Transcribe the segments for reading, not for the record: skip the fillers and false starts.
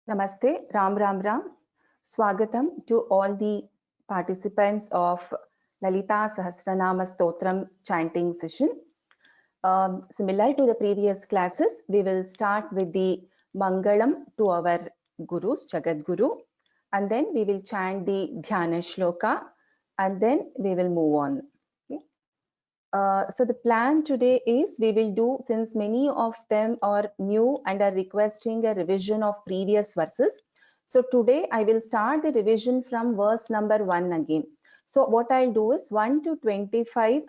Namaste, Ram Ram Ram. Swagatam to all the participants of Lalita Sahasranama Stotram chanting session. Similar to the previous classes, we will start with the Mangalam to our Gurus, Jagat Guru, and then we will chant the Dhyana Shloka, and then we will move on. Okay? So the plan today is we will do, since many of them are new and are requesting a revision of previous verses. So today I will start the revision from verse number 1 again. So what I'll do is 1 to 25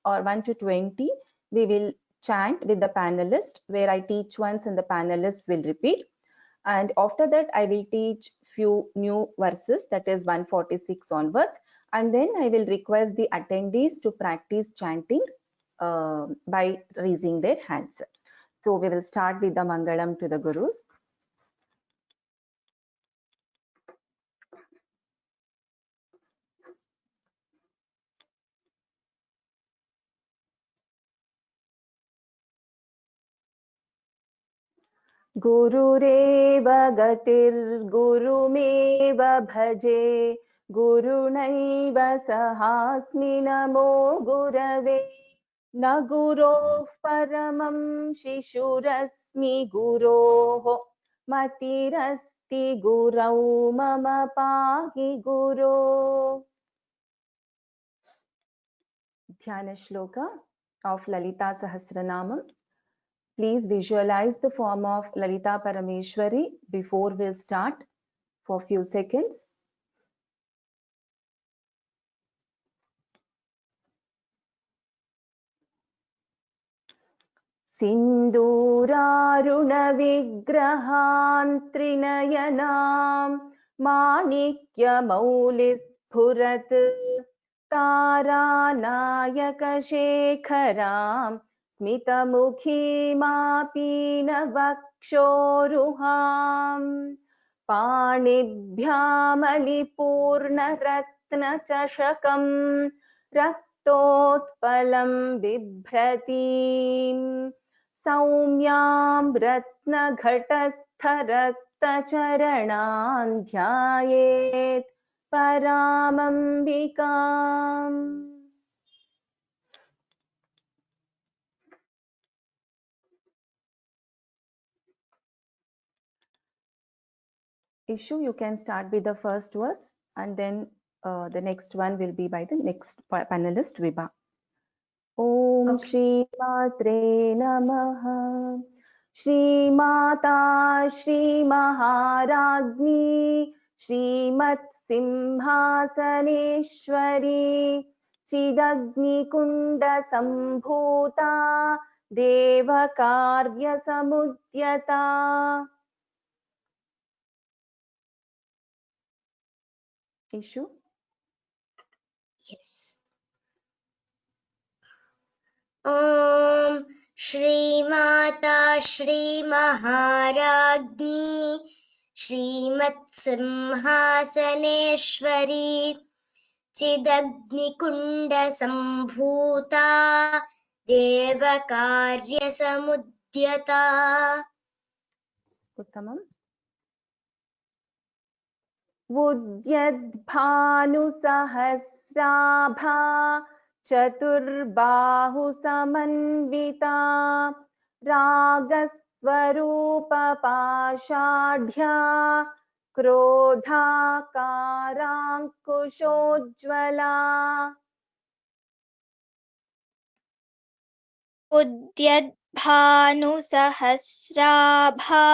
or 1 to 20, we will chant with the panelist, where I teach once and the panelists will repeat. And after that, I will teach few new verses, that is 146 onwards. And then I will request the attendees to practice chanting by raising their hands. So we will start with the Mangalam to the Gurus. गुरुरेव गतिर्गुरुमेव भजे गुरुणैव सहास्मि नमो गुरवे न गुरोः परमं शिशुरस्मि गुरोः मतिरस्ति गुरौ मम पाहि गुरो. Dhyana Shloka of Lalita Sahasranamam. Please visualize the form of Lalita Parameshwari before we start for few seconds. सिन्दूरारुणविग्रहान् त्रिनयनां माणिक्यमौलिस्फुरत् तारानायकशेखरां स्मितमुखीमापीनवक्षोरुहां पाणिभ्यामलिपूर्णरत्नचषकं रक्तोत्पलं बिभ्रतीम् सौम्यां रत्नघटस्थरक्तचरणान् ध्यायेत् परामम्बिकाम्. Ishu, you can start with the first verse and then the next one will be by the next panelist Vibha. Om Shri Matre Namaha. Shri Mata Shri Maharagni Shrimat Simhasaneshwari Chidagni Kunda Sambhuta Devakarya Samudyata. Ishu? Yes. Om Shri Mata Shri Maharagni Shrimat Simhasaneshwari Chidagni Kunda Sambhuta Devakarya Samudyata. Uttamam. Vudyadbhanusahasrabha Chaturbahu Samanvita Ragaswarupa Pashadhya Krodhakarankushojvala. उद्यद्भानुसहस्राभा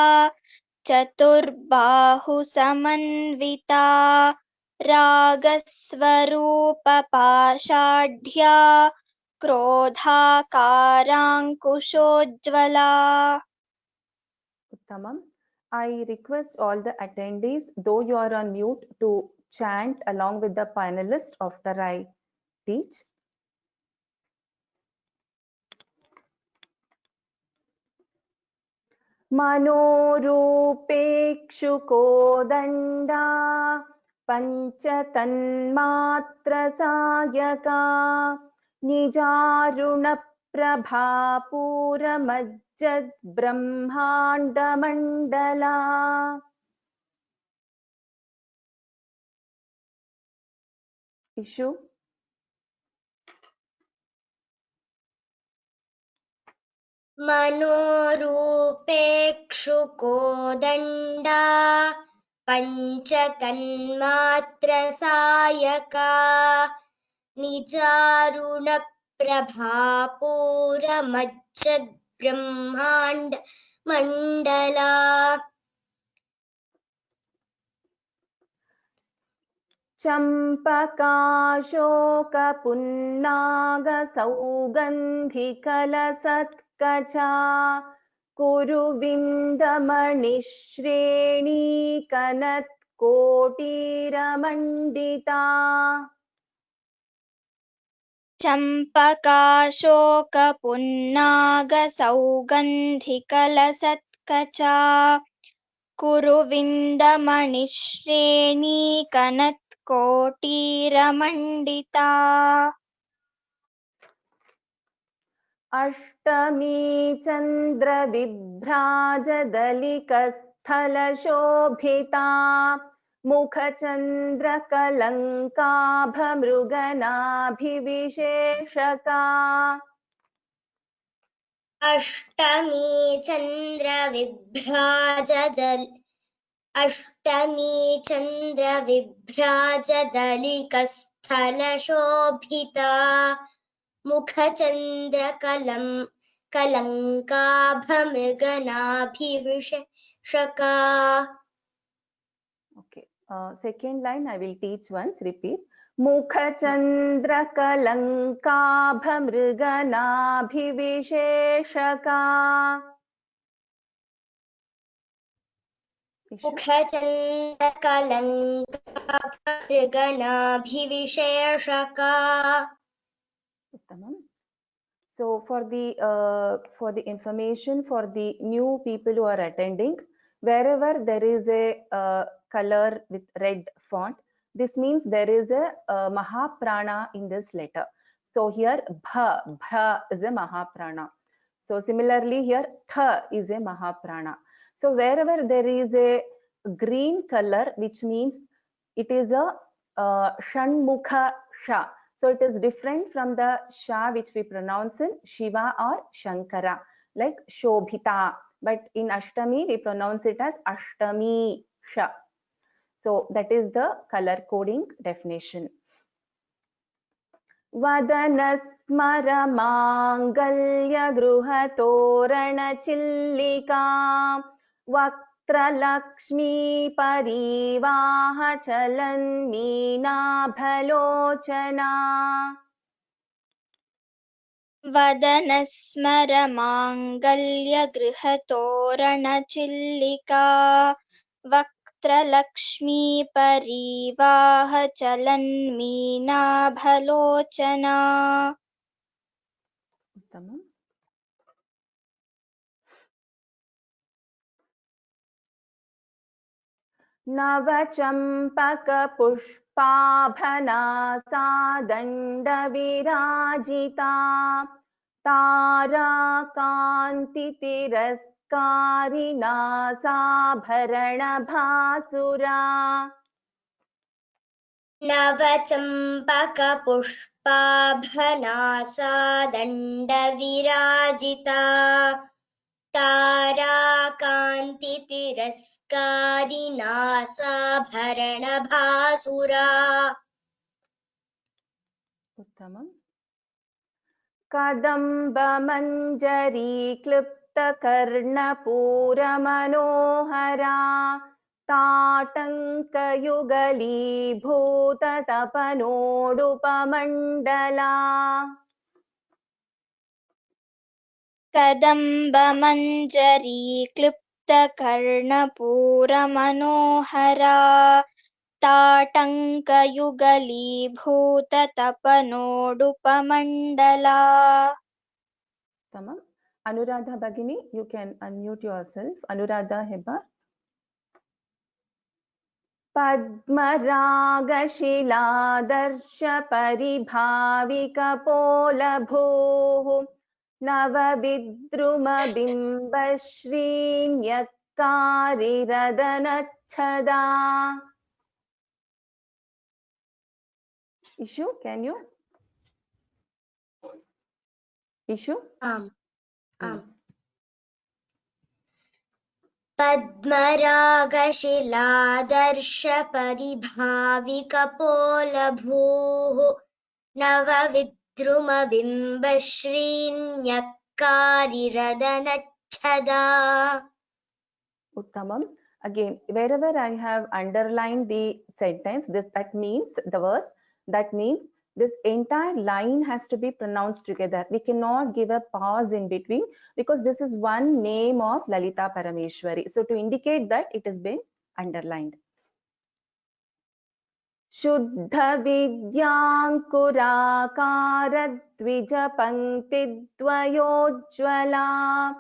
चतुर्बाहु Samanvita रागस्वरूपपाषाढ्या क्रोधाकाराङ्कुशोज्ज्वला. Uttamam. I request all the attendees, though you are on mute, to chant along with the panelists after I teach. मनोरूपेक्षुकोदण्डा पञ्चतन्मात्रसायका निजारुणप्रभापूरमज्जद्ब्रह्माण्डमण्डला. Ishu? मनोरूपेक्षुको दण्डा पञ्चतन्मात्रसायका निजारुणप्रभापूरमज्जद्ब्रह्माण्ड Mandla चम्पकाशोकपुन्नागसौगन्धिकलसत्कचा कुरुविन्दमणिश्रेणीकनत्कोटीरमण्डिता चम्पकाशोकपुन्नागसौगन्धिकलसत्कचा कुरुविन्दमणिश्रेणीकनत्कोटीरमण्डिता Ashtami चन्द्रविभ्राजदलिकस्थलशोभिता मुखचन्द्रकलङ्काभमृगनाभिविशेषका Ashtami चन्द्रविभ्राजदलिकस्थलशोभिता मुखचन्द्रकलङ्काभमृगनाभिविशेषका. Okay. Second line I will teach once. Repeat. मुखचन्द्रकलङ्काभमृगनाभिविशेषका. मुखचन्द्रकलङ्काभमृगनाभिविशेषका. So for the information for the new people who are attending, wherever there is a color with red font, this means there is a Mahaprana in this letter. So here bha is a Mahaprana. So similarly here tha is a Mahaprana. So wherever there is a green color, which means it is a Shanmukha Sha. So it is different from the Sha which we pronounce in Shiva or Shankara, like Shobhita. But in Ashtami, we pronounce it as Ashtami Sha. So that is the color coding definition. Vadanasmara Mangalya Gruhatorana Chillika Vaktralakshmi Parivaha Chalan Meenabhalochana. वदनस्मरमाङ्गल्यगृहतोरणचिल्लिका वक्त्रलक्ष्मीपरीवाहचलन्मीनाभलोचना. नवचम्पकपुष्पाभना दण्डविराजिता ताराकान्तितिरस्कारिणा साभरणभासुरा. नवचम्पकपुष्पाभना दण्डविराजिता ताराकान्तितिरस्कारिणा साभरणभासुरा. उत्तमम्. कदम्बमञ्जरी क्लृप्तकर्णपूरमनोहरा ताटङ्कयुगलीभूततपनोडुपमण्डला. कदम्बमञ्जरी क्लृप्तकर्णपूरमनोहरा ताटङ्कयुगलीभूततपनोडुपमण्डला. Tamam. Anuradha Bhagini, you can unmute yourself. Anuradha Heba. पद्मरागशिलादर्श परिभाविकपोलभूः नवविद्रुमबिम्बश्रीन्यक्कारिरदनच्छदा. Ishu, can you? Ishu? आम् आम् पद्मरागशिलादर्शपरिभाविकपोलभूः नवविद्रुमबिम्बश्रीन्यक्कारिरदनच्छदा Uttamam. Again, wherever I have underlined the sentence, that means the verse, that means this entire line has to be pronounced together. We cannot give a pause in between because this is one name of Lalita Parameshwari. So to indicate that it has been underlined. Shuddha Vidyankuraakara Dvija Pankti Dvayojjvala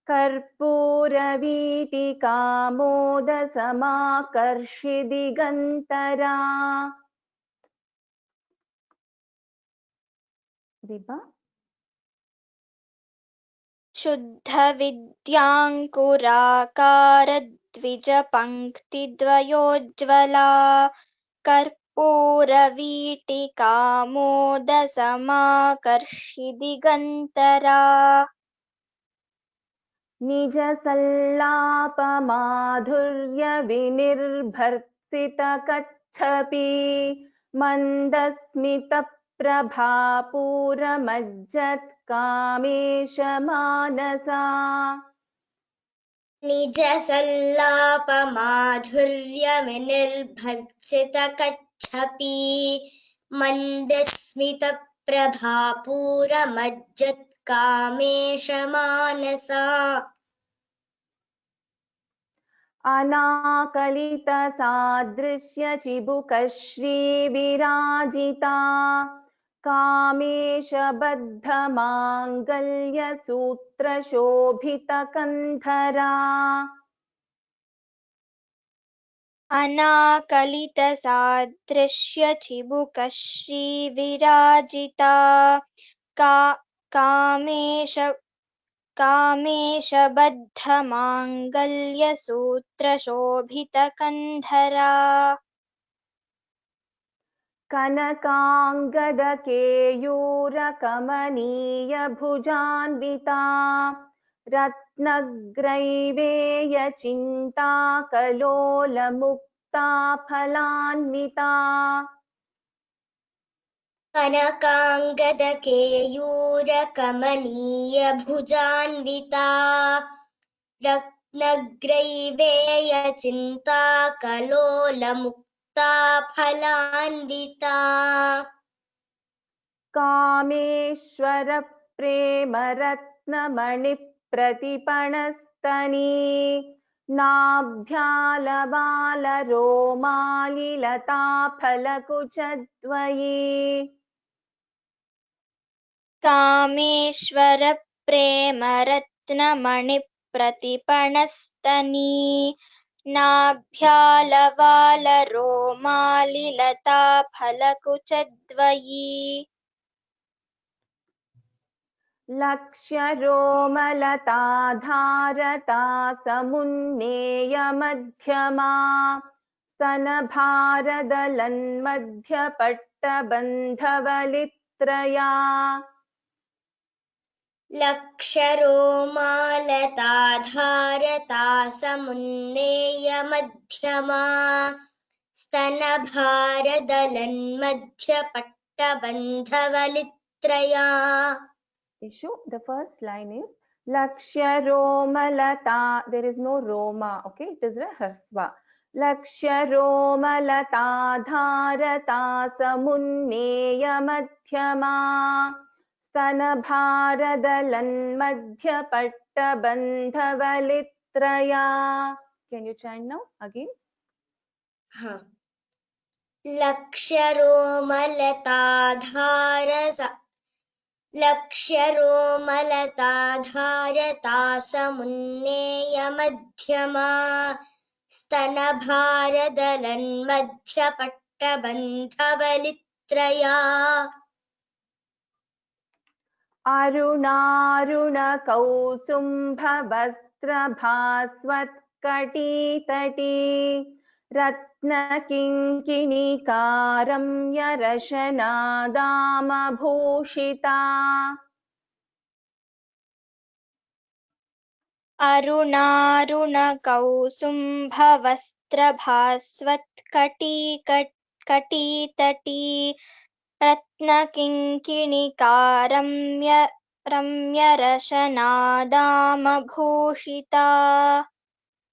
कर्पूरवीटिकामोदसमाकर्षिदिगन्तरा Viva? शुद्धविद्याङ्कुराकारद्विजपङ्क्तिद्वयोज्ज्वला कर्पूरवीटिकामोदसमाकर्षिदिगन्तरा निजसल्लापमाधुर्यविनिर्भर्सितकच्छपि मन्दस्मितप्रभापूरमज्जत्कामेशमानसा निजसल्लापमाधुर्यविनिर्भर्सितकच्छपि मन्दस्मितप्रभापूरमज्जत्कामेशमानसा अनाकलितसादृश्यचिबुकश्रीविराजिता कामेशबद्धमाङ्गल्यसूत्रशोभितकन्धरा अनाकलितसादृश्यचिबुकश्रीविराजिता कामेशबद्धमाङ्गल्यसूत्रशोभितकन्धरा कनकाङ्गदकेयूरकमनीयभुजान्विता रत्नग्रैवेयचिन्ताकलोलमुक्ता फलान्विता कनकाङ्गदकेयूरकमनीयभुजान्विता रत्नग्रैवेयचिन्ताकलोलमुक्ता फलान्विता कामेश्वरप्रेमरत्नमणिप्रतिपणस्तनी नाभ्यालबालरोमालिलताफलकुचद्वयी कामेश्वरप्रेमरत्नमणिप्रतिपणस्तनी नाभ्यालबालरोमालिलताफलकुचद्वयी लक्ष्यरोमलताधारता समुन्नेयमध्यमा स्तनभारदलन्मध्यपट्टबन्धवलित्रया लक्षरोमालताधारता समुन्नेयमध्यमा स्तनभारदलन्मध्यपट्टबन्धवलित्रया Issue. The first line is Lakshya Romalata. There is no Roma. Okay, it is a Harsva. Lakshya Romalata Dharata Samunneya Madhyama Stanabharadalan Madhyapatta Bandhavalitraya. Can you chant now again? हाँ लक्ष्यरोमलताधारता समुन्नेयमध्यमा स्तनभारदलन्मध्यपट्टबन्धवलित्रया अरुणारुणकौसुम्भवस्त्रभास्वत्कटीतटी रत्नकिङ्किणीकारं यरशनादामभूषिता अरुणारुणकौसुम्भवस्त्रभास्वत्कटीतटी रत्नकिङ्किणिकारं रम्यरशनादामभूषिता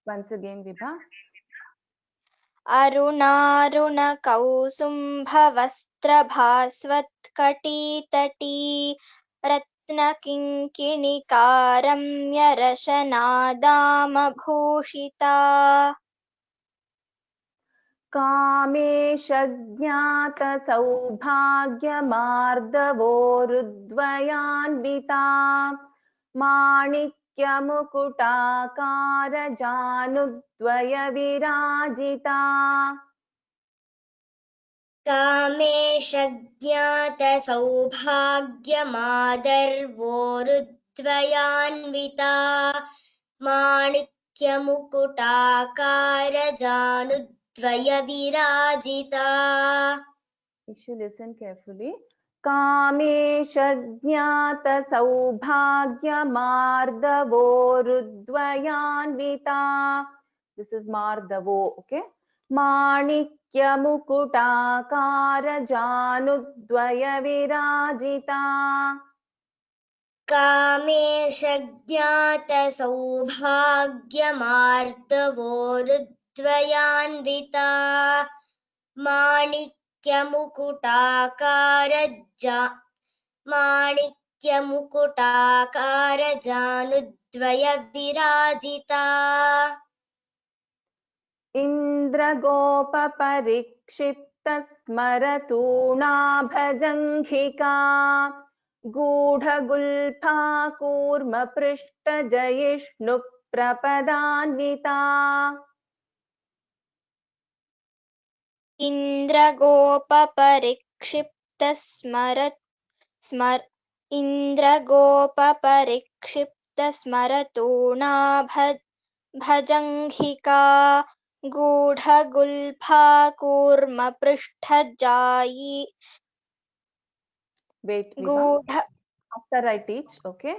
Once again, Vibha. अरुणारुणकौसुम्भवस्त्रभास्वत्कटीतटी रत्नकिङ्किणिकारं यरशनादामभूषिता कामेशज्ञातसौभाग्यमार्दवोरुद्वयान्विता माणिक्यमुकुटाकारजानुद्वयविराजिता कामेशज्ञातसौभाग्यमादर्वोरुद्वयान्विता माणिक्यमुकुटाकारजानुद्वयविराजिता. You should listen carefully. कामेशज्ञातसौभाग्यमार्दवोरुद्वयान्विता. This is Mardavo, okay? माणिक्यमुकुटाकारजानुद्वयविराजिता. कामेशज्ञातसौभाग्यमार्दवोरुद्वयान्विता माणिक्यमुकुटाकारजानुद्वयविराजिता. इन्द्रगोपपरिक्षिप्तस्मरतूणाभजङ्घिका गूढगुल्फाकूर्मपृष्ठजयिष्णुप्रपदान्विता. इन्द्रगोपपरिक्षिप्तस्मरतूणाभजङ्घिका गूढगुल्फाकूर्मपृष्ठजायि Wait, Vibha. After I teach, okay?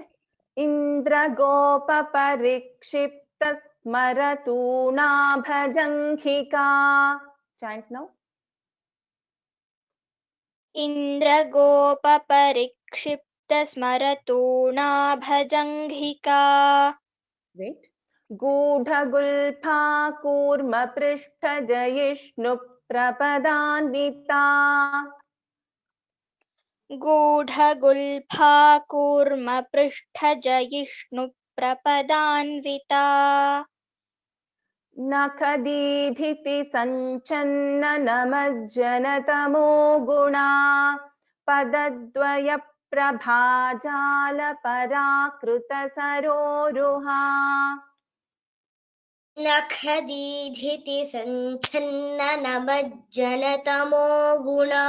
Indragopapariक्षिप्तस्मरतूणाभजङ्घिका. Chant now. इन्द्रगोपपरिक्षिप्तस्मरतूणाभजङ्घिका Wait. गूढगुल्फाकूर्मपृष्ठजयिष्णुप्रपदान्विता. गूढगुल्फाकूर्मपृष्ठजयिष्णुप्रपदान्विता नखदीधितिसञ्चन्ननमज्जनतमो गुणा पदद्वयप्रभाजालपराकृतसरोरुहा. नखदीधितिसञ्छन्ननमज्जनतमो गुणा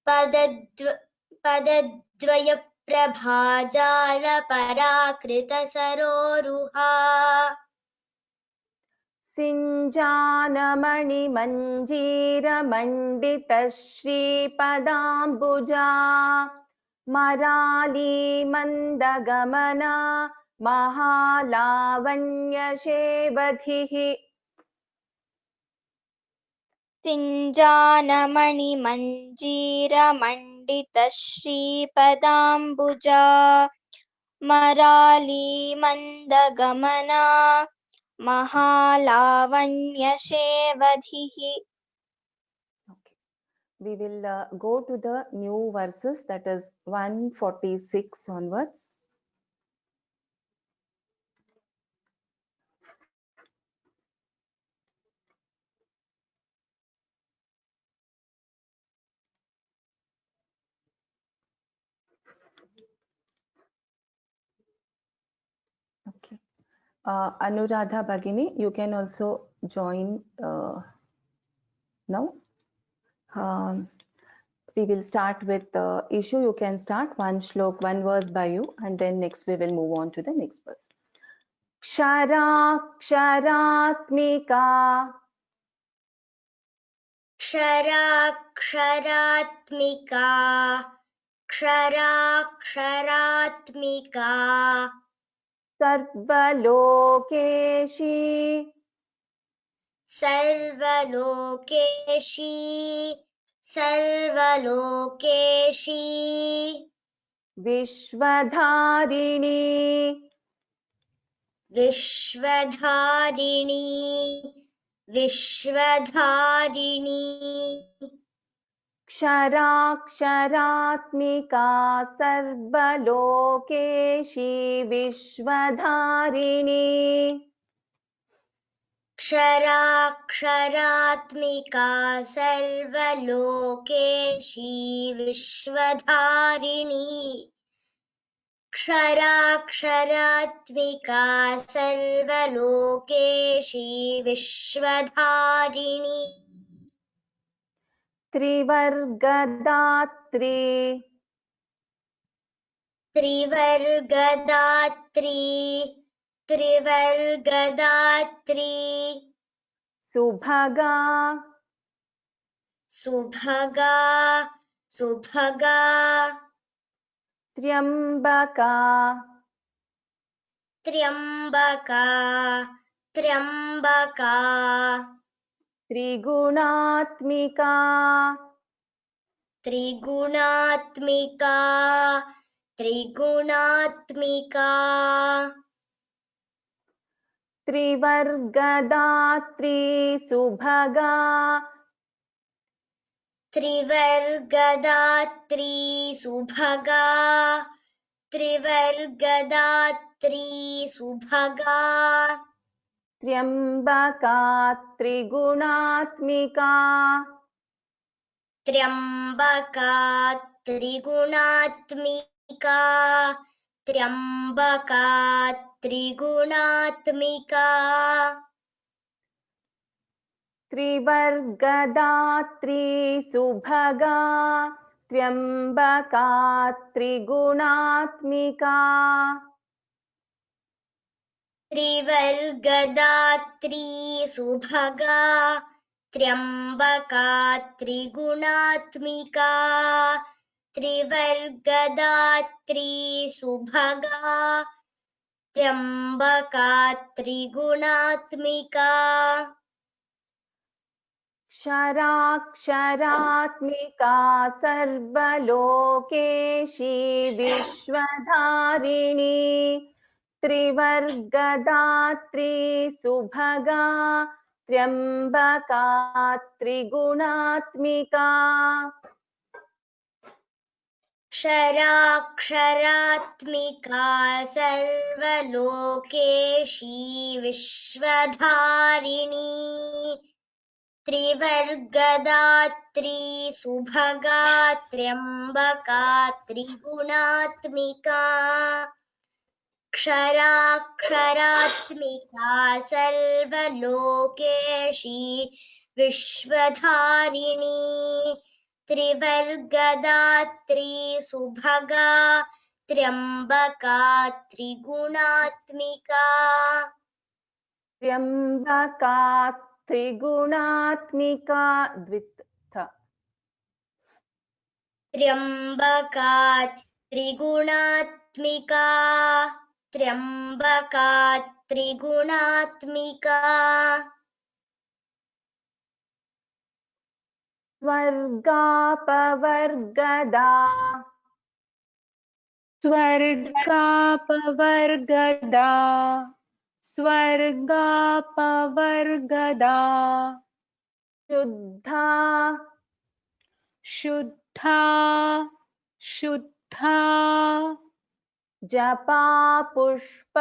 पदद्वयप्रभाजालपराकृतसरोरुहा. सिञ्जानमणिमञ्जीरमण्डितश्रीपदाम्बुजा मरालीमन्दगमना महालावण्यशेवधिः. सिञ्जानमणिमञ्जीरमण्डितश्रीपदाम्बुजा मरालीमन्दगमना महालावण्यशेवधिः. Okay. We will go to the new verses, that is 146 onwards. Okay. Anuradha Bhagini, you can also join now. We will start with the issue. You can start one shlok, one verse by you, and then next we will move on to the next verse. Ksharaksharaatmika क्षराक्षरात्मिका क्षराक्षरात्मिका सर्वलोकेशी सर्वलोकेशी सर्वलोकेशी विश्वधारिणी विश्वधारिणी विश्वधारिणी क्षराक्षरात्मिका सर्वलोकेशी विश्वधारिणी क्षराक्षरात्मिका सर्वलोकेशी विश्वधारिणी क्षराक्षरात्मिका सर्वलोकेशी विश्वधारिणी त्रिवर्गदात्री त्रिवर्गदात्री त्रिवर्गदात्री सुभगा सुभगा सुभगा त्र्यम्बका त्र्यम्बका त्र्यम्बका त्रिगुणात्मिका त्रिगुणात्मिका त्रिगुणात्मिका त्रिवर्गदात्री सुभगा त्रिवर्गदात्री सुभगा त्रिवर्गदात्री सुभगा त्र्यम्बका त्रिगुणात्मिका त्र्यम्बका त्रिगुणात्मिका त्र्यम्बका त्रिगुणात्मिका त्रिवर्गदात्री सुभगा त्र्यम्बका त्रिगुणात्मिका त्रिवर्गदात्री सुभगा त्र्यम्बका त्रिगुणात्मिका त्रिवर्गदात्री सुभगा त्र्यम्बका त्रिगुणात्मिका क्षराक्षरात्मिका सर्वलोकेशी विश्वधारिणी त्रिवर्गदात्री सुभगा त्र्यम्बका त्रिगुणात्मिका क्षराक्षरात्मिका सर्वलोकेशी विश्वधारिणी त्रिवर्गदात्री सुभगा त्र्यम्बका त्रिगुणात्मिका क्षराक्षरात्मिका सर्वलोकेशी विश्वधारिणी त्रिवर्गदात्री सुभगा त्र्यम्बका त्रिगुणात्मिका त्र्यम्बका त्रिगुणात्मिका द्वित्थ त्र्यम्बका त्रिगुणात्मिका त्र्यम्बका त्रिगुणात्मिका स्वर्गापवर्गदा स्वर्गापवर्गदा स्वर्गापवर्गदा शुद्धा शुद्धा शुद्धा जपा पुष्प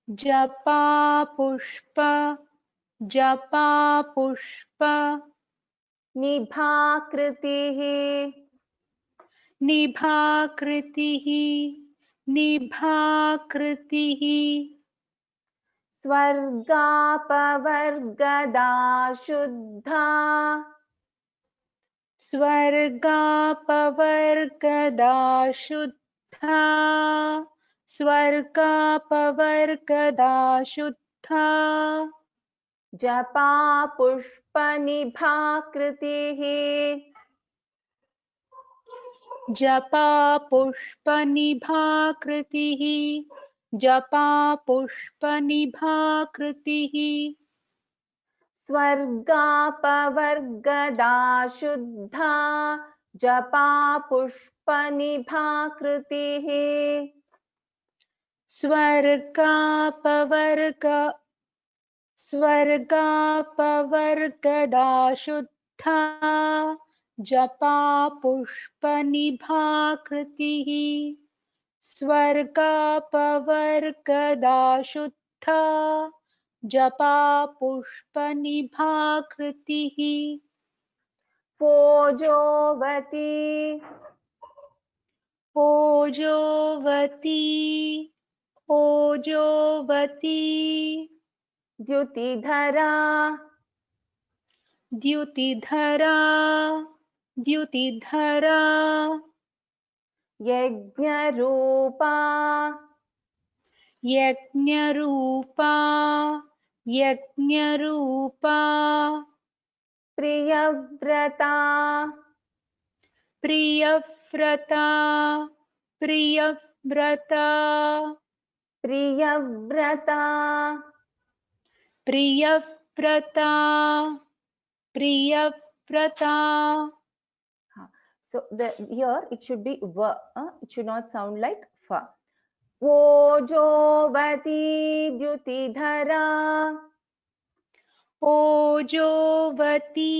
जपा पुष्प जपा पुष्प निभाकृतिः निभाकृतिः निभाकृतिः स्वर्गापवर्गदा शुद्धा स्वर्गापवर्गदा शुद्धा स्वर्गापवर्गदा शुद्धा जपा पुष्पनिभाकृतिः जपा पुष्पनिभाकृतिः जपा पुष्पनिभाकृतिः स्वर्गापवर्गदा शुद्धा जपा पुष्पनिभाकृतिः स्वर्गापवर्गदा शुद्धा जपा पुष्पनिभाकृतिः स्वर्गापवर्गदा शुद्धा जपा पुष्पनिभाकृतिः ओजोवती ओजोवती ओजोवती द्युतिधरा द्युतिधरा द्युतिधरा यज्ञरूपा यज्ञरूपा यज्ञरूपा Priyabrata Priyabrata Priyabrata Priyabrata Priyabrata Priyabrata. So here it should be v, it should not sound like fa. ओजोवती द्युतिधरा ओजोवती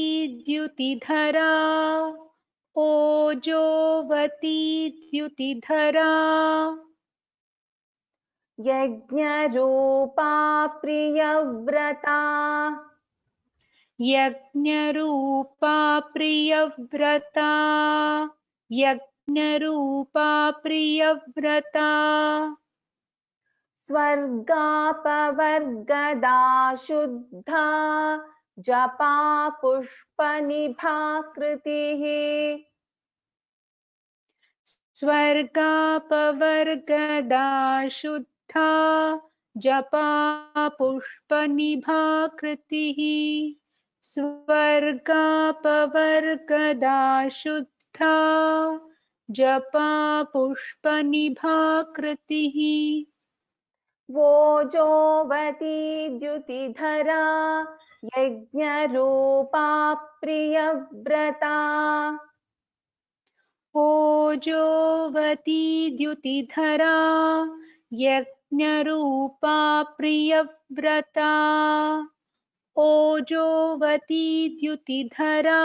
द्युतिधरा ओजोवती द्युतिधरा यज्ञरूपा प्रियव्रता यज्ञरूपा प्रियव्रता यज्ञरूपा प्रियव्रता स्वर्गापवर्गदा शुद्धा जपा पुष्पनिभाकृतिः स्वर्गापवर्गदा शुद्धा जपा पुष्पनिभाकृतिः स्वर्गापवर्गदा शुद्धा जपा पुष्पनिभाकृतिः ओजोवती द्युतिधरा यज्ञरूपा प्रियव्रता ओजोवती द्युतिधरा यज्ञरूपा प्रियव्रता ओजोवती द्युतिधरा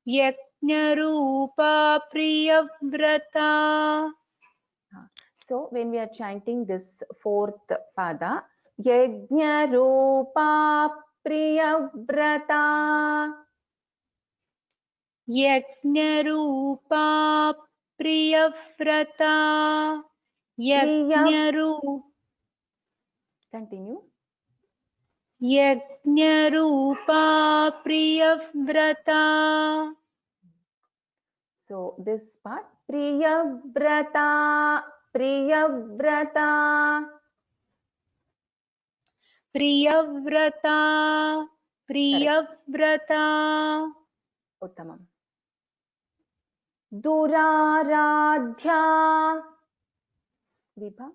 यज्ञरूपा Priyabrata. So when we are chanting this fourth pada, yajna-rupa priyavrata, यज्ञरूपा Priyabrata continue. यज्ञरूपा Priyabrata. So this part, priyavrata, priyavrata, Priyabrata Priyabrata. उत्तमम्. दुराराध्या विभा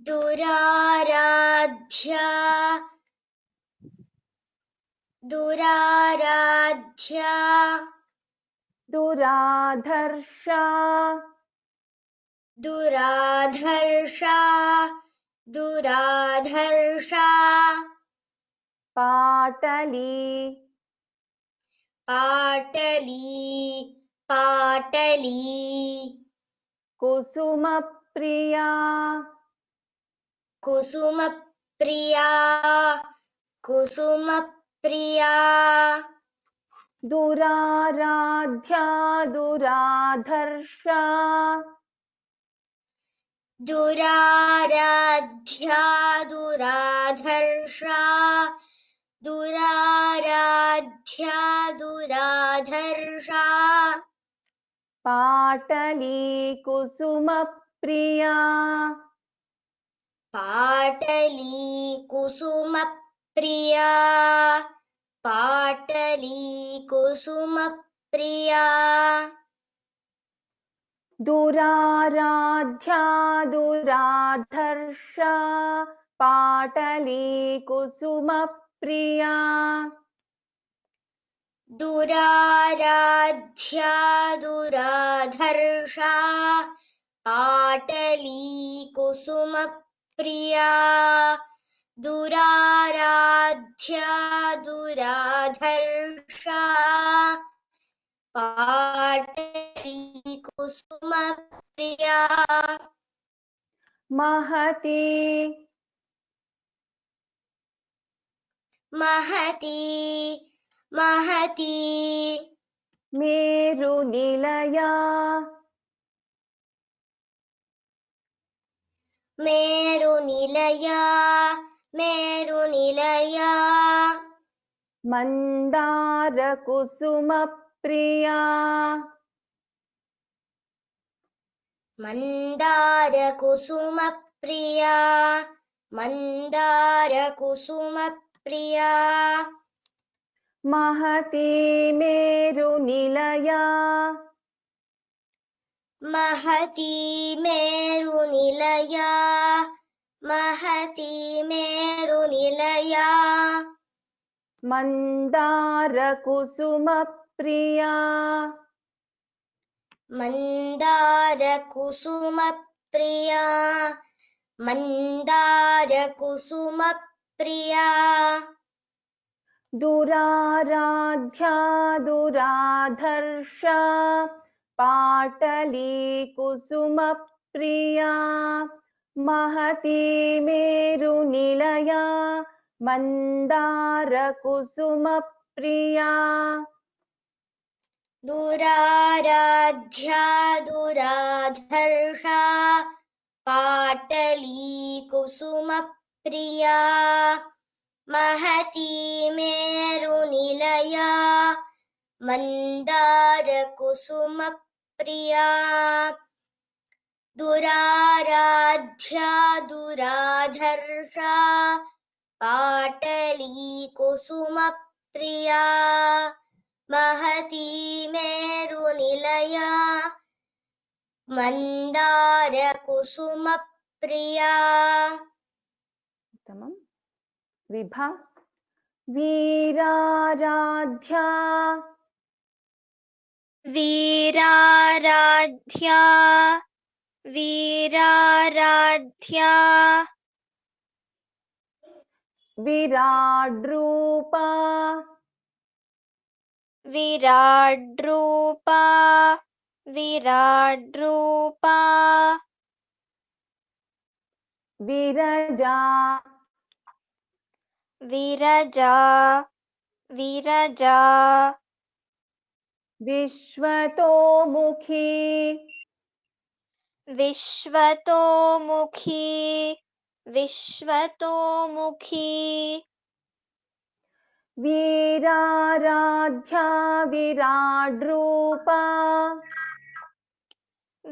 दुराराध्या दुराराध्या दुराधर्षा दुराधर्षा दुराधर्षा पाटली पाटली पाटली कुसुमप्रिया कुसुमप्रिया कुसुमप्रिया दुराराध्या दुराधर्षा दुराराध्या दुराधर्षा दुराराध्या दुराधर्षा पाटली कुसुमप्रिया पाटली कुसुमप्रिया प्रिया पाटली कुसुमप्रिया दुराराध्या दुराधर्षा पाटली कुसुमप्रिया दुराराध्या दुराधर्षा पाटली कुसुमप्रिया दुराराध्या दुराधर्षा पाटली कुसुमप्रिया महती महती महती मेरुनिलया मेरुनिलया मेरुनिलया मन्दारकुसुमप्रिया मन्दारकुसुमप्रिया मन्दारकुसुमप्रिया महती मेरुनिलया महती मेरुनिलया महती मेरुनिलया मन्दारकुसुमप्रिया मन्दारकुसुमप्रिया मन्दारकुसुमप्रिया दुराराध्या दुराधर्षा पाटली कुसुमप्रिया महती मेरुनिलया मन्दारकुसुमप्रिया दुराराध्या दुराधर्षा पाटली कुसुमप्रिया महती मेरुनिलया मन्दारकुसुमप्रिया दुराराध्या दुराधर्षा पाटली कुसुमप्रिया महती मेरुनिलया मन्दारकुसुमप्रिया उत्तमम् विभा वीराराध्या वीराराध्या वीराराध्या विराड्रूपा विराड्रूपा विराड्रूपा विरजा विरजा विरजा विश्वतोमुखी विश्वतोमुखी विश्वतोमुखी वीराराध्या विराड्रूपा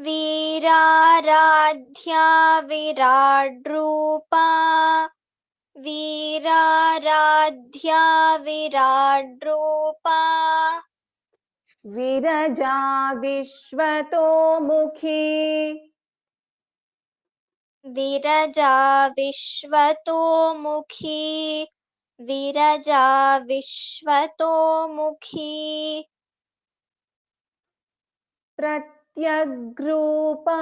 वीराराध्या विराड्रूपा वीराराध्या विराड्रूपा विरजा विश्वतोमुखी विरजा विश्वतोमुखी विरजा विश्वतोमुखी प्रत्यग्रूपा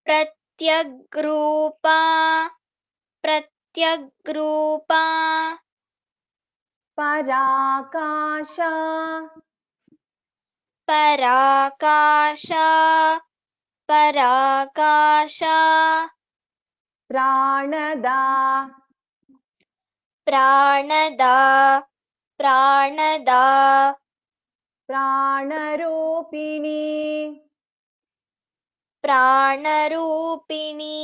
प्रत्यग्रूपा प्रत्यग्रूपा पराकाशा पराकाशा पराकाशा प्राणदा प्राणदा प्राणदा प्राणरूपिणी प्राणरूपिणी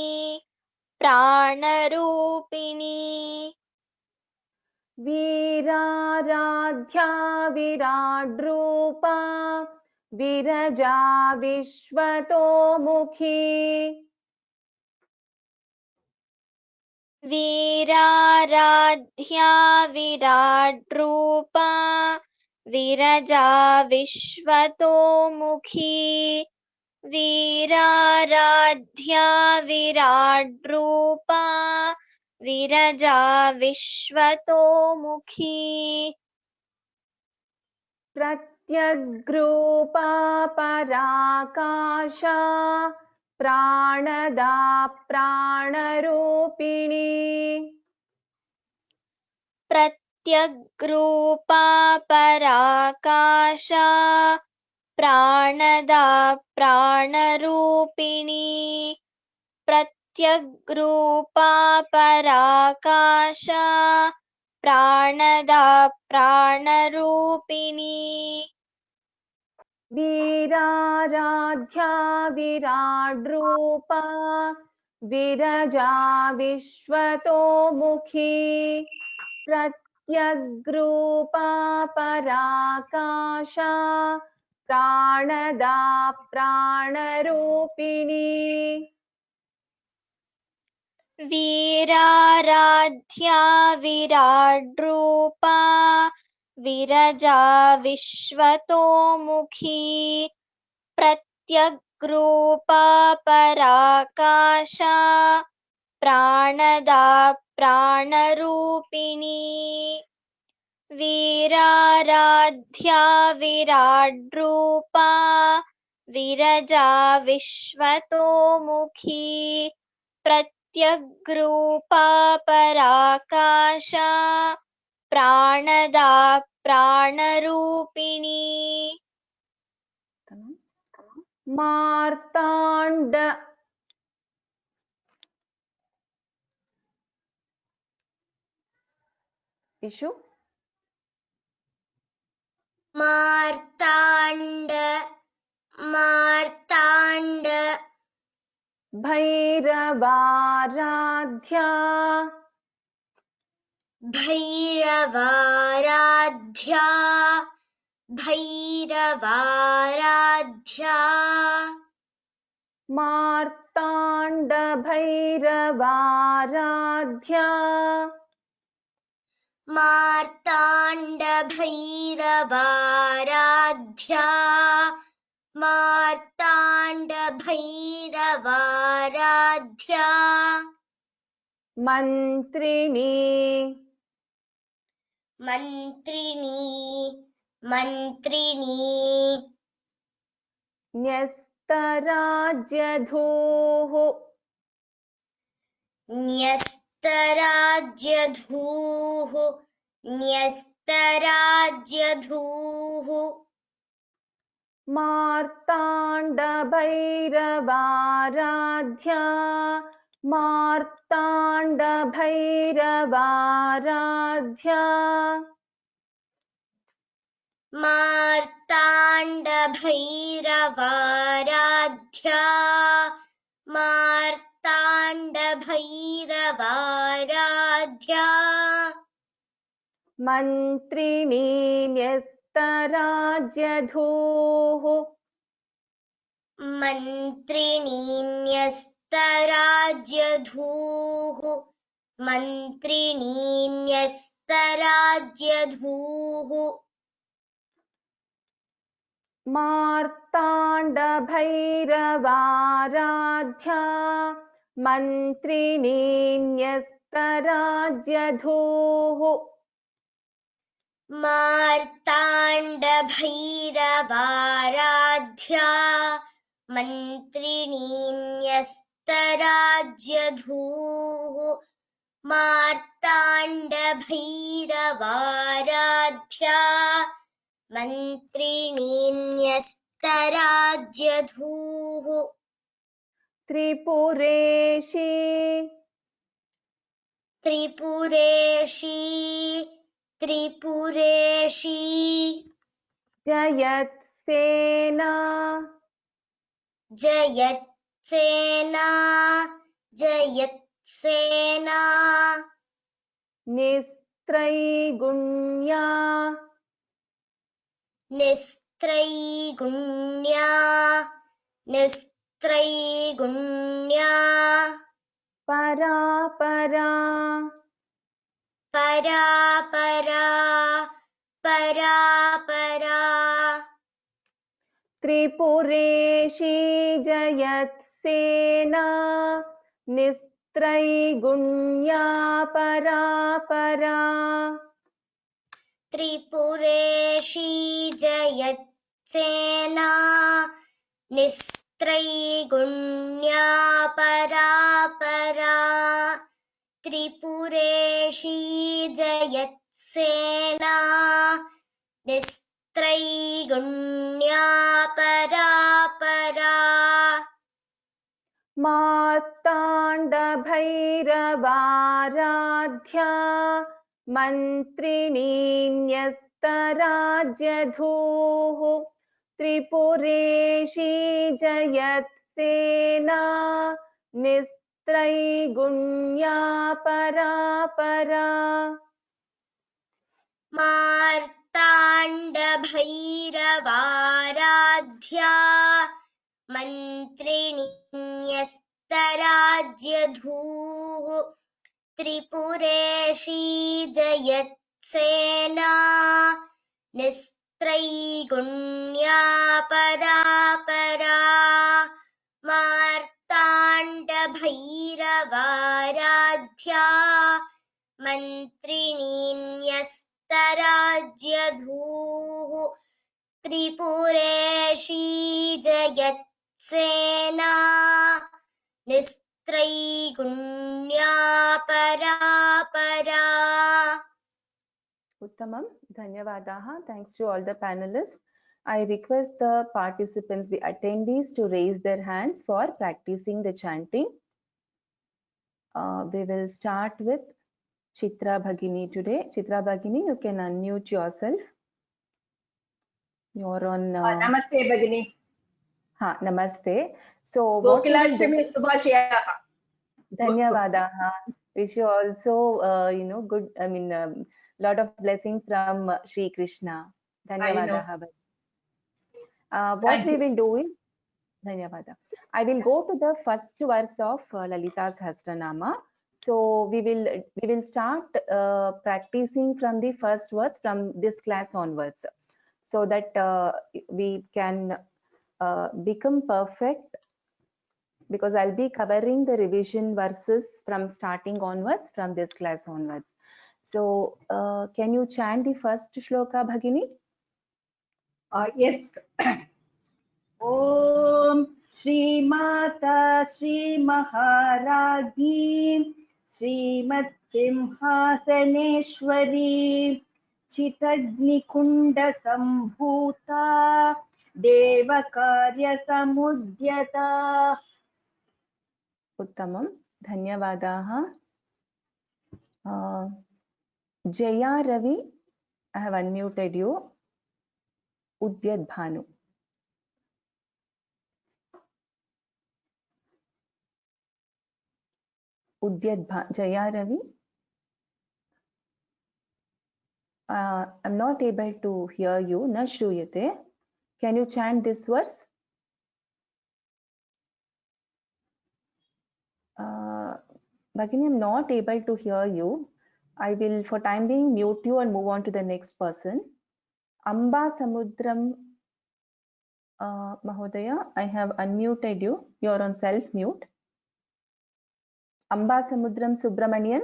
प्राणरूपिणी वीराराध्या विराड्रूपा विरजा विश्वतोमुखी वीराराध्या विराड्रूपा विरजा विश्वतोमुखी वीराराध्या विराड्रूपा विरजा विश्वतोमुखी प्रत्यग्रूपा पराकाशा प्राणदा प्राणरूपिणी प्रत्यग्रूपा पराकाशा प्राणदा प्राणरूपिणी प्रत्यग्रूपा पराकाशा प्राणदा प्राणरूपिणी वीराराध्या विराड्रूपा विरजा विश्वतोमुखी प्रत्यग्रूपा पराकाशा प्राणदा प्राणरूपिणी वीराराध्या विराड्रूपा विरजा विश्वतोमुखी प्रत्यग्रूपा पराकाशा प्राणदा प्राणरूपिणी वीराराध्या विराड्रूपा विरजा विश्वतोमुखी प्रत्यग्रूपा पराकाशा प्राणदा प्राणरूपिणी मार्ताण्ड इशु मार्ताण्ड मार्ताण्ड भैरवाराध्या भैरवाराध्या भैरवाराध्या मार्ताण्ड भैरवाराध्या मार्ताण्ड भैरवाराध्या मार्ताण्ड भैरवाराध्या मन्त्रिणी मन्त्रिणी मन्त्रिणी न्यस्तराज्यधूः न्यस्तराज्यधूः न्यस्तराज्यधूः मार्ताण्ड भैरवाराध्या मार्ताण्ड भैरवाराध्या मार्ताण्ड भैरवाराध्या मार्ताण्ड भैरवाराध्या मन्त्रिणी न्यस्तराज्यधूः मन्त्रिणी न्यस्तराज्यधूः मन्त्रिणी न्यस्तराज्यधूः मार्ताण्ड भैरवाराध्या मन्त्रिणी न्यस्तराज्यधूः मार्ताण्ड भैरवाराध्या मन्त्रिणी न्यस्तराज्यधूः मार्ताण्ड भैरवाराध्या मन्त्रिणी न्यस्तराज्यधूः त्रिपुरेशी त्रिपुरेशी त्रिपुरेशी जयत्सेना जयत्सेना जयत्सेना निस्त्रैगुण्या निस्त्रैगुण्या निस्त्रैगुण्या परा परा परा परा परा परा त्रिपुरेशी जयत्सेना निस्त्रैगुण्या परा परा त्रिपुरेशी जयत्सेना निस्त्रैगुण्या परा परा त्रिपुरेशी जयत्सेना निस्त्रैगुण्या परा परा मार्ताण्डभैरवाराध्या मन्त्रिणीन्यस्तराज्यधूः त्रिपुरेशी जयत्सेना निस्त्रैगुण्या परा परा मार्ताण्डभैरवाराध्या मन्त्रिणीन्यस्तराज्यधूः त्रिपुरेशी जयत्सेना निस्त्रैगुण्या परा परा मार्ताण्डभैरवाराध्या मन्त्रिणीन्यस्तराज्यधूः त्रिपुरेशी जयत्सेना निस्त्रैगुण्या परा परा Uttamam, dhanyavadaha. Thanks to all the panelists. I request the participants, the attendees, to raise their hands for practicing the chanting. We will start with Chitra Bhagini today. Chitra Bhagini, you can unmute yourself. You're on. Namaste Bhagini. Ha, namaste. So, what we will do- Gokulashtami Subhashayaha. Dhanyavadaha. Wish you also, good, lot of blessings from Sri Krishna. Dhanyavadaha. What we will do is, Dhanyavada. I will go to the first verse of Lalita Sahasranama. So we will start practicing from the first verse from this class onwards, so that we can become perfect, because I'll be covering the revision verses from starting onwards from this class onwards. So can you chant the first shloka, Bhagini? Yes. Om Shri Mata Shri Maharajni Srimat Simhasaneshwari Chitagni Kunda Sambhuta Devakarya Samudyata. Uttamam, dhanyavadaha. Jaya Ravi, I have unmuted you. Udyat Bhanu. Jaya Ravi. I'm not able to hear you. Na shruyate. Can you chant this verse? Bhagini, I'm not able to hear you. I will, for time being, mute you and move on to the next person. Amba Samudram Mahodaya, I have unmuted you. You're on self-mute. Amba Samudram Subramanian.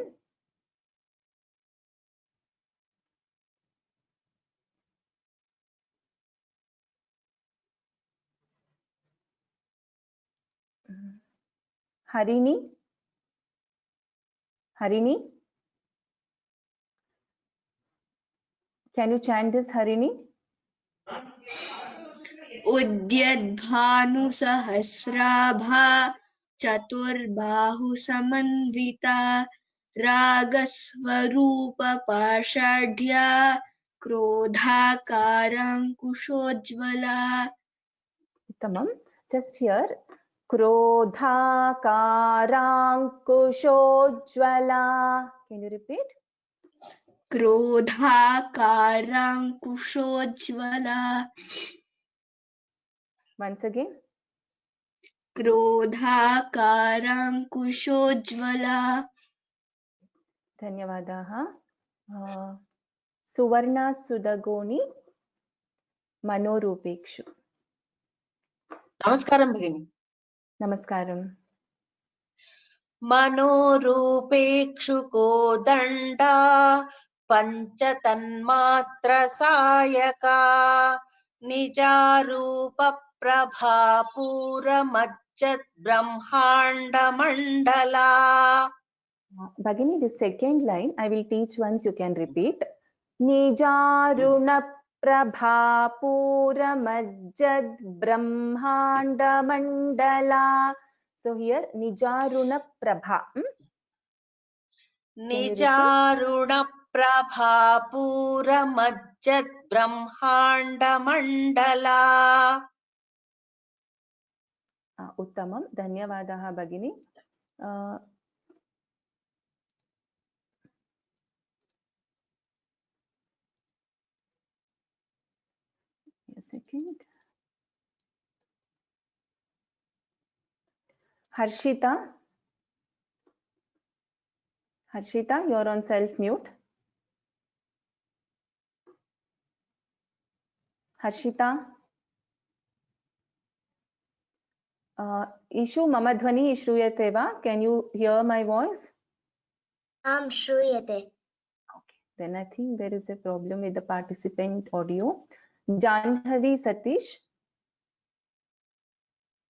Harini. Harini. Can you chant this, Harini? उद्यद्भानु सहस्राभा चतुर्बाहु Samanvita रागस्वरूप पाषाढ्या क्रोधाकारंकुशोज्ज्वला. Tamam. Just here. Krodhakarankushojjvala. Can you repeat? क्रोधाकारंकुशोज्ज्वला. Once again. क्रोधाकाराङ्कुशोज्ज्वला धन्यवादाः। सुवर्णा सुदगोनि मनोरूपेक्षु। नमस्कारं भगिनि। नमस्कारम्। मनोरूपेक्षु कोदण्डा पञ्चतन्मात्रसायका निजारूपप्रभापूरमज्जत् ब्रह्माण्डमण्डला। Bhagini, the second line I will teach once, you can repeat. Nijaruna prabhapura brahmanda mandala. So here Nijaruna prabha. निजारुणप्रभापूरमज्जत् ब्रह्माण्डमण्डला। Uttamam. Dhanyavadaha Bhagini. A second. Harshita. Harshita, you're on self-mute. Harshita. Ishu mama dhvani shruyate va? Can you hear my voice? आं श्रूयते। Okay, then I think there is a problem with the participant audio. Janhavi Satish.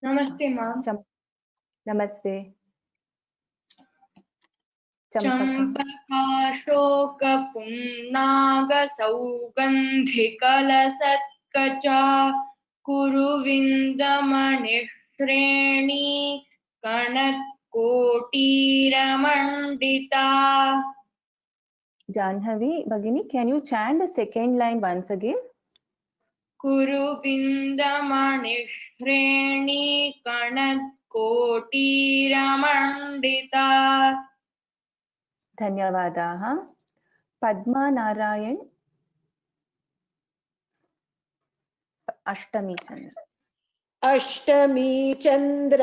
Namaste, ma'am. Namaste. चम्पकाशोकपुन्नागसौगन्धिकलसत्कचा कुरुविन्दमणिश्रेणी कणत्कोटीरमण्डिता। Janhavi Bhagini, can you chant the second line once again? कुरुविन्दमणिश्रेणी कणत्कोटीरमण्डिता। Dhanyavadaha. Padma Narayan. Ashtami Chandra. Ashtami Chandra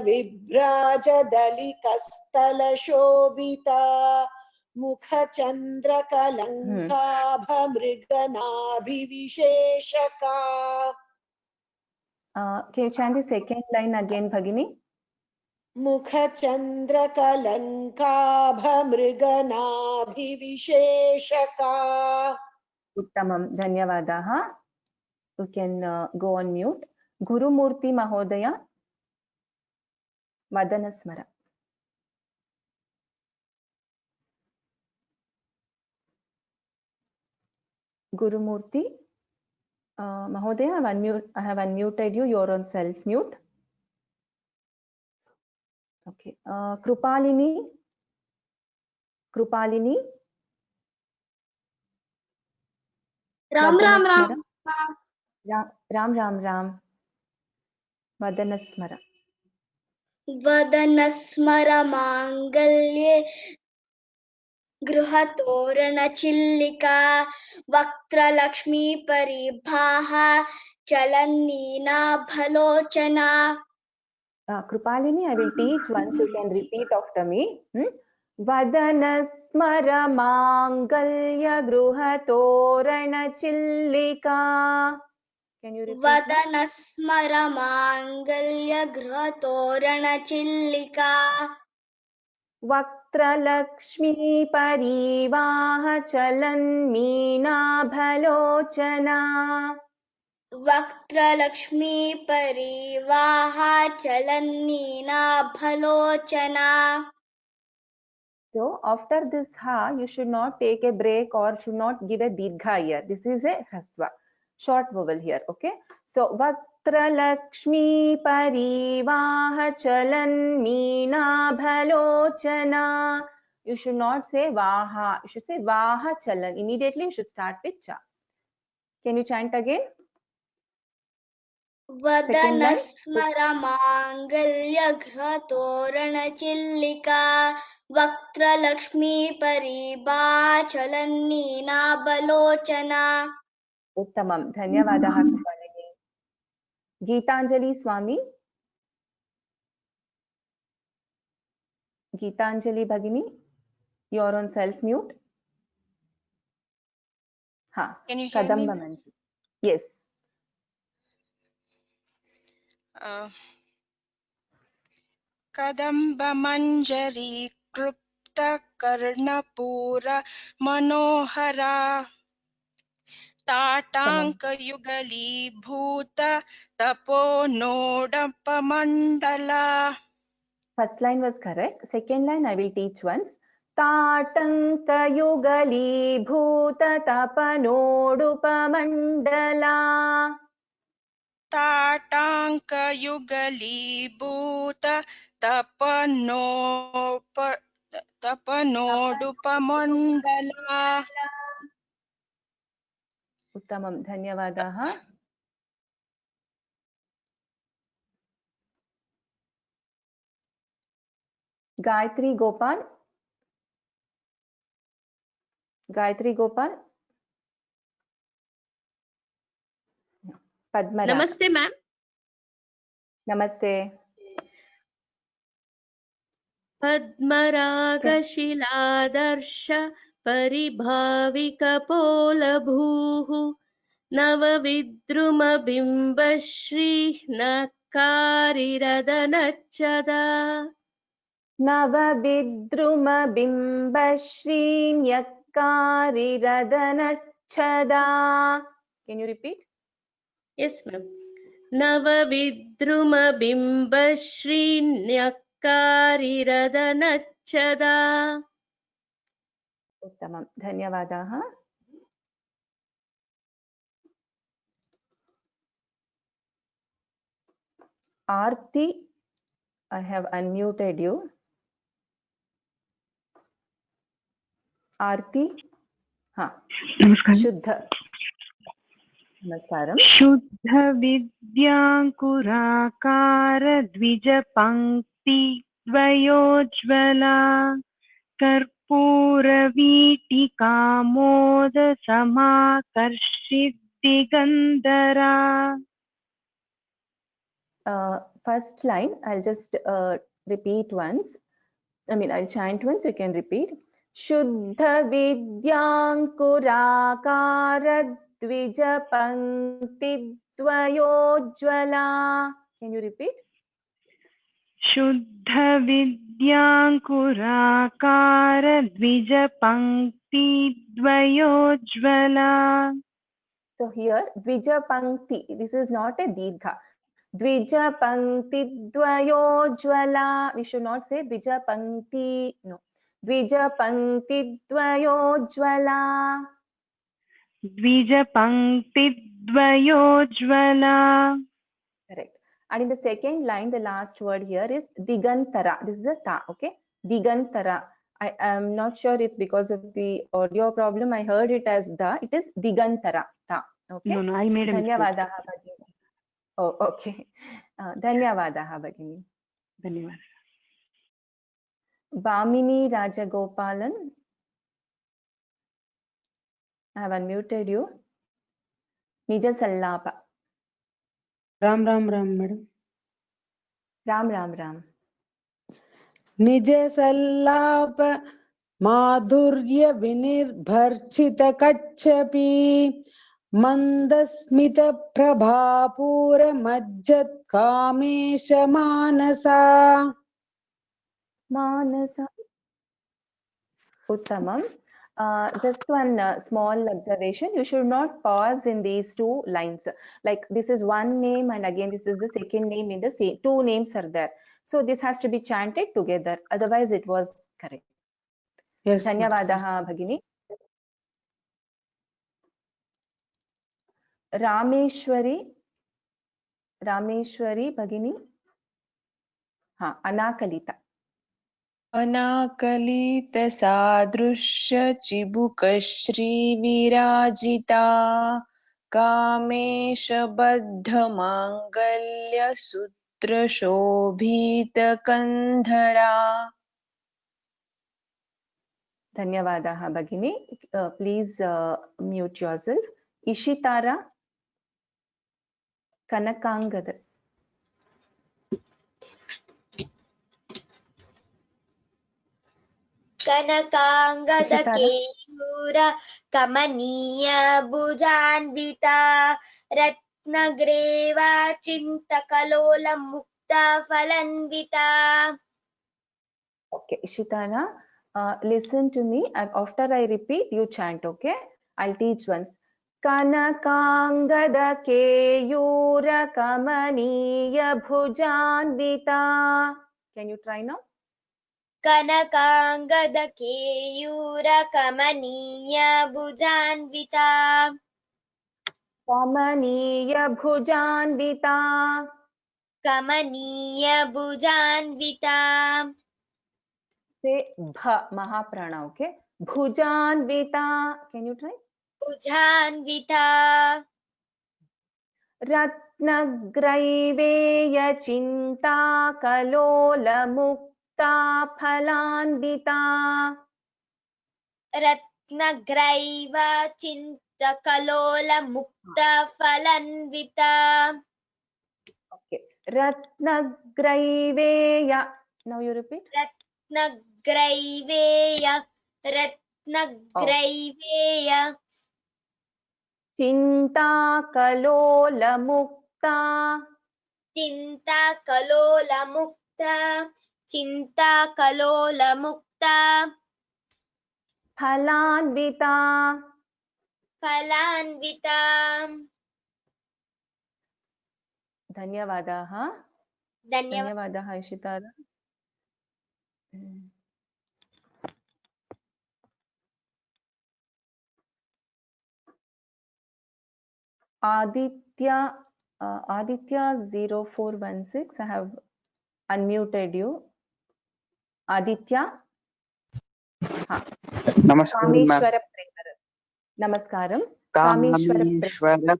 विभ्राजदलिकस्थलशोभिता मुखचन्द्रकलङ्काभमृगनाभिविशेषका। Can you chant the second line again, Bhagini? मुखचन्द्रकलङ्काभमृगनाभिविशेषका। Uttamam. Dhanyavadaha. You can go on mute. Gurumurti Mahodaya. Vadanasmara. Gurumurti Mahodaya, I have unmuted you. You're on self-mute. Okay. Krupalini. Krupalini. Ram Ram Ram. Ram Ram Ram. Vadanasmara. वदनस्मर माङ्गल्ये गृहतोरणचिल्लिका वक्त्रलक्ष्मी परिभाः चलन्नीनाभलोचना। Krupalini, I will teach once, you can repeat after me. Vadanasmara Mangalya Gruhatorana Chillika. Can you repeat? वदनस्मर माङ्गल्य गृहतोरणचिल्लिका Vaktralakshmi Parivaha Chalanmeenabhalochana. वक्त्रलक्ष्मी परिवाः चलन्नीनाभलोचना। So after this ha, you should not take a break or should not give a dirgha here. This is a hasva, short vowel here. Okay. So Vaktralakshmi Parivaha Chalanmeenabhalochana. You should not say vaha. You should say vaha chalan. Immediately you should start with cha. Can you chant again? वदनस्मर माङ्गल्य घ्रतोरणचिल्लिका वक्त्रलक्ष्मी परिभा चलन्नीनाभलोचना। Uttamam. Dhanyavadaha Krupalini. Geetanjali Swami. Geetanjali Bhagini, you're on self-mute. Ha. Can you hear me? Kadamba Manji. Yes. कदम्बमञ्जरी कृप्तकर्णपूर Manohara ताटाङ्कयुगलीभूत तपोनोडपमण्डला. First line was correct. Second line I will teach once. Tatanka yugali bhuta tapanodupamandala. ताटाङ्कयुगलीभूत तपनोडुपमण्डला. Uttamam. Dhanyavadaha. Gayatri Gopal. Gayatri Gopal. Padmaraj. Namaste, ma'am. Namaste. पद्मरागशिलादर्श परिभाविकपोलभूः नवविद्रुमबिम्बश्रीः नक्कारिरदनच्चदा. Navabidrumabimbaśrīnyakkāriradanaccada. Can you repeat? Yes, ma'am. नवविद्रुमबिम्बश्रीन्यक्कारिरदनच्चदा. Uttamam. Dhanyavadaha. Aarti, I have unmuted you. Aarti. Ha. Namaskaram. Shuddha. Namaskaram. शुद्ध विद्याङ्कुराकार द्विजपङ्क्ति द्वयोज्ज्वला कर्पूरवीटिकामोद समाकर्षित दिगन्धरा. First line, I'll just repeat once. I'll chant once, you can repeat. Shuddha Vidyankurakarad Dvijapankti Dvayojjvala. Can you repeat? शुद्ध विद्याङ्कुराकार द्विजपङ्क्ति द्वयोज्ज्वला. So here, Dvijapankti, this is not a Dirgha. Dvijapankti Dvayojjvala. We should not say Dvijapankti. No. Dvijapankti Dvayojjvala. द्विजपङ्क्तिद्वयोज्ज्वला. Correct. And in the second line, the last word here is Digantara. This is a ta, okay? Digantara. I am not sure it's because of the audio problem. I heard it as da. It is Digantara. Ta. Okay. No, I made a mistake. Dhanyavadaha Bhagini. Oh, okay. Dhanyavadaha Bhagini. धन्यवाद. Bhamini Rajagopalan. I have unmuted you. Nija Sallapa. Ram Ram Ram madam. Ram Ram Ram. निज सल्लाप माधुर्य विनिर्भर्चित कच्छपि मंदस्मित प्रभापूर मज्जत कामेश मानसा. Manasa. Uttamam. Just one small observation. You should not pause in these two lines. Like this is one name and again this is the second name in the same. Two names are there. So this has to be chanted together. Otherwise it was correct. Yes. Dhanyavadaha Bhagini. Rameshwari. Rameshwari Bhagini. Ha, Anakalita. अनाकलित सादृश्य चिबुकश्री विराजिता कामेश बद्ध मांगल्य सूत्र शोभित कंधरा. Dhanyavadaha Bhagini. Please mute yourself. Ishitara. Kanakangad. कनकाङ्गदकेयूर कमनीय भुजान्विता रत्नग्रेवा चिन्तकलोल Mukta फलन्विता. Okay, Ishitana, listen to me. After I repeat, you chant, okay? I'll teach once. Kanakangada keyura kamaniya bhujanvita. Can you try now? कनकाङ्गदकेयूर कमनीय भुजान्विता. Kamaniya bhujanvita. कमनीय भुजान्विता. Say bha, mahaprana, okay? Bhujanvita. Can you try? भुजान्विता. Ratnagraiveya chinta kalola mukta phalanvita. रत्नग्रैव चिन्तकलोल Mukta फलन्विता. Okay. Ratnagraiveya. Now you repeat. रत्नग्रैवेय Chinta kalola mukta. चिन्ता कलोल मुक्ता Phalanvita. फलान्विता. धन्यवादाः. धन्यवादाः इशितारा. Aditya 0416, I have unmuted you. Aditya. Kameshwara Premara. Namaskaram. Kameshwara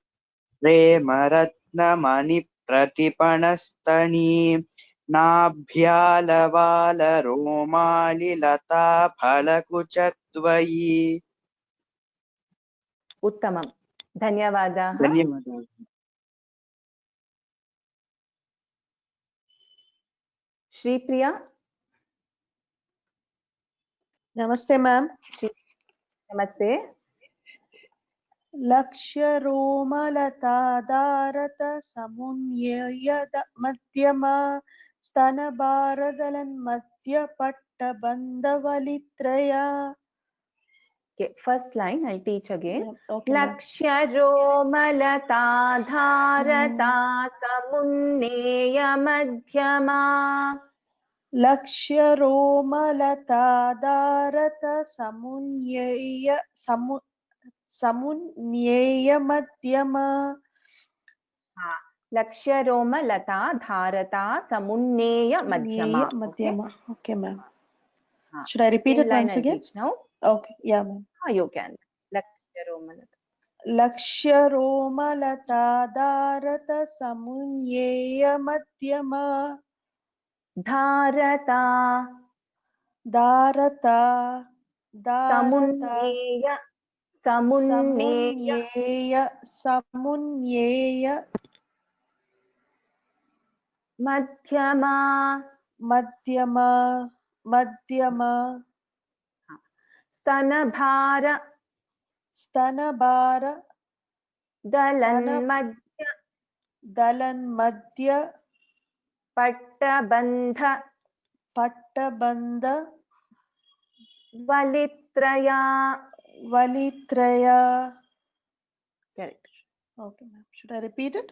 Premaratnamani Pratipanastani Nabhyalavala Romali Lata Phalakuchatvayi. Uttamam. धन्यवादाः. धन्यवादाः. श्रीप्रिया. नमस्ते ma'am. नमस्ते. लक्ष्य रोमलतादारत समुन्नयद मध्यमा स्तन भारदलन मध्य पट्टबन्धवलित्रया. Okay, first line I'll teach again. Okay, Lakshya romalata dharata samunneya madhyama. Lakshya romalata dharata samunneya madhyama. Lakshya romalata dharata samunneya madhyama. Okay, okay ma'am. Should I repeat it once again? Now? Okay, yeah ma'am. You can. Lakshya romalata. Lakshya romalata dharata samunneya madhyama. Dharata. Dharata. Samunneya. Samunneya. Madhyama. Madhyama. Stanabhara. Dalan madhya. Pattabandha. Valitraya. Correct. Okay, ma'am. Should I repeat it?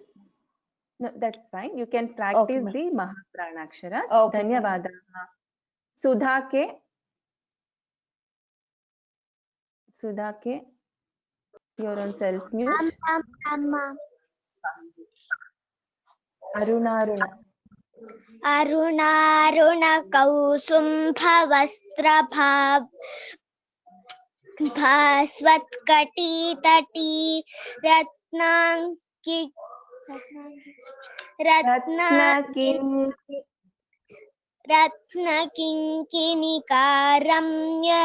No, that's fine. You can practice the Mahapranaksharas. Okay, Dhanyavadaha. Sudha ke, your own self mute. Aruna kausumphavastrabhav bhasvatkati tati ratnakinkinikaramya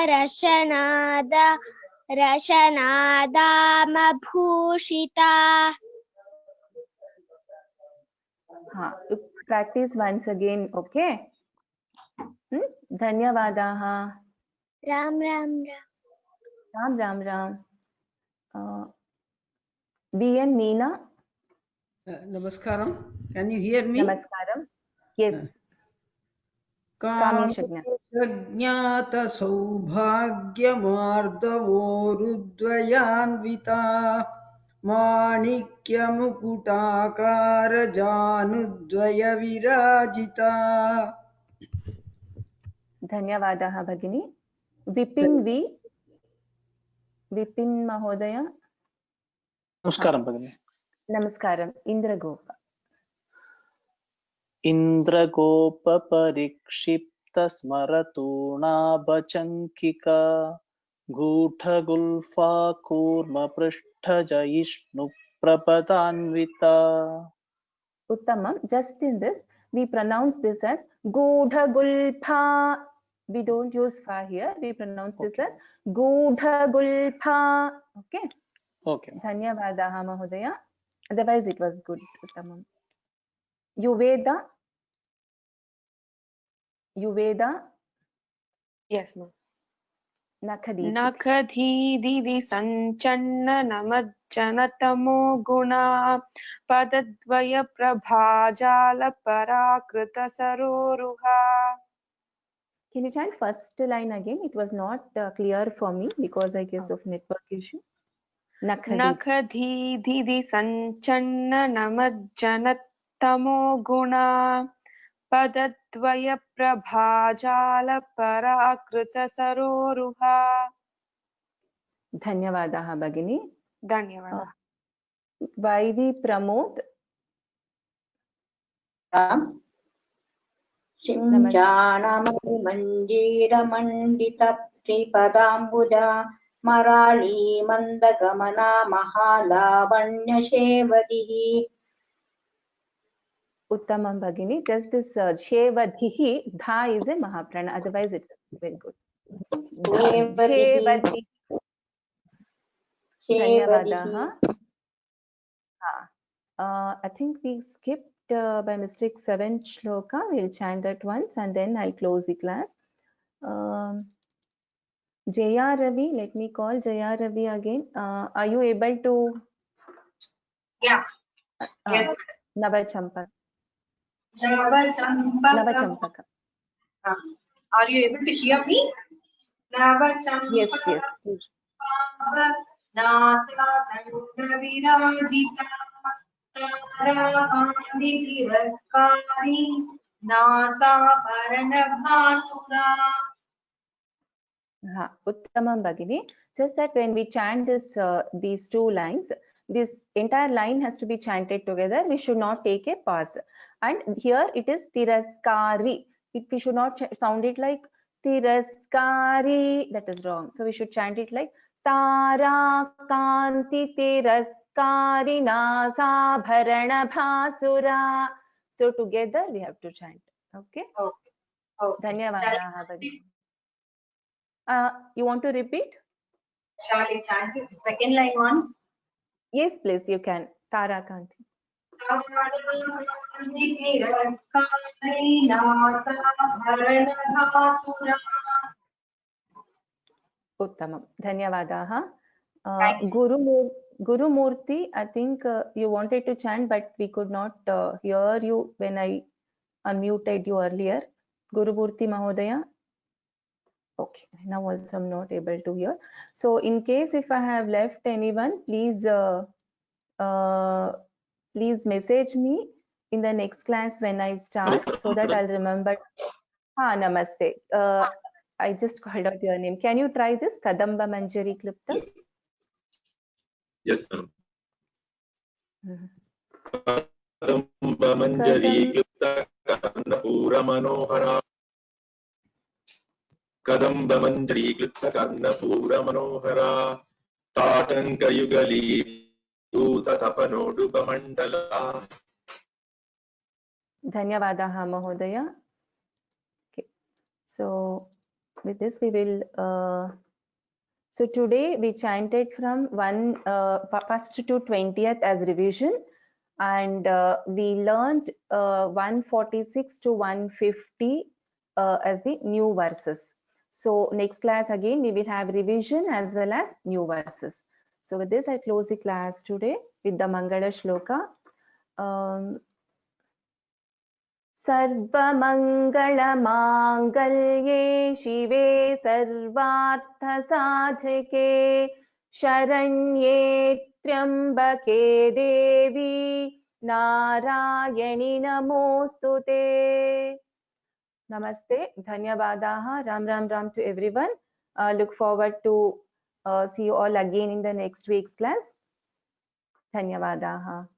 rashanadamabhushita. You practice once again, okay? धन्यवादाः. Ram Ram Ram Ram Ram. VN Meena. Namaskaram. Can you hear me? Namaskaram. Yes. कामेशज्ञात सौभाग्यमार्दवोरुद्वयान्विता माणिक्यमुकुटाकार जानुद्वय विराजिता. धन्यवादाः भगिनी. विपिन V. विपिन महोदय. नमस्कारं भगिनी. नमस्कारम्. इन्द्रगोप. इन्द्रगोपपरिक्षिप्तस्मरतूणाभचङ्किका गूढगुल्फा कूर्मपृष्ठजयिष्णुप्रपदान्विता. Uttamam. Just in this, we pronounce this as Gudha-gulpha. We don't use fa here. We pronounce this as Gudha-gulpha. Okay. Okay. Dhanyavadaha Mahodaya. Otherwise, it was good. Uttamam. Yuveda. Yuveda. Yes, ma'am. Nakhaditi संचन्न नमज्जनतमो गुणा पदद्वय प्रभाजाल पराकृत सरोरुहा. Can you chant first line again? It was not clear for me because I guess of network issue. नखधीधि संचन्न नमज्जनतमो गुणा पदद्वय प्रभाजाल पराकृत सरोरुहा. धन्यवादाः भगिनी. धन्यवादाः. YV Pramod. शिञ्जाणमणिमञ्जीरमण्डित श्रीपदाम्बुजा मराळी मन्दगमना महालावण्यशेवदिः. Uttamam Bhagini. Just this Shevadhihi, Dha is a Mahaprana. Otherwise, it is very good. Shevadhihi. Dhanyavadaha. I think we skipped by mistake 7th shloka. We'll chant that once and then I'll close the class. Jaya Ravi, let me call Jaya Ravi again. Are you able to? Yeah. Yes. Navachampaka. Navachampaka. Are you able to hear me? Navachampaka. Yes, yes. Please. Nasa virajita Tarahanditiraskari Nasa Paranabhasura. Uttamam Bhagini. Just that when we chant this, these two lines, this entire line has to be chanted together. We should not take a pause. And here it is Tiraskari. We should not sound it like Tiraskari. That is wrong. So we should chant it like Tara Kanti Tiraskari Nasa Bharana Bhasura. So together we have to chant. Okay. Okay. Dhanyavadaha Bhagini. You want to repeat? Shall I chant the second line once? Yes, please, you can. Tara Kanti. Uttamam. Dhanyavadaha. Guru Murthy, I think you wanted to chant, but we could not hear you when I unmuted you earlier. Guru Murthy Mahodaya. Okay, now also I'm not able to hear. So in case if I have left anyone, please please message me in the next class when I start so that I'll remember. Namaste. I just called out your name. Can you try this? Kadamba Manjari Klipta? Yes, ma'am. Kadamba Manjari Klipta Karnapura Manohara. Kadamba Manjari Klipta Karnapura Manohara. Tatanka Yugali Utatapanodupa Mandala. Dhanyavadaha Mahodaya. Okay. So with this we will so today we chanted from 1st to 20th as revision. and we learned 146 to 150 as the new verses. So next class again we will have revision as well as new verses. So with this I close the class today with the Mangala Shloka. सर्वमङ्गलमाङ्गल्ये शिवे सर्वार्थसाधके शरण्ये त्र्यम्बके देवी नारायणि नमोस्तुते. Namaste, dhanyavadaha, ram to everyone. Look forward to see you all again in the next week's class. Dhanyavadaha.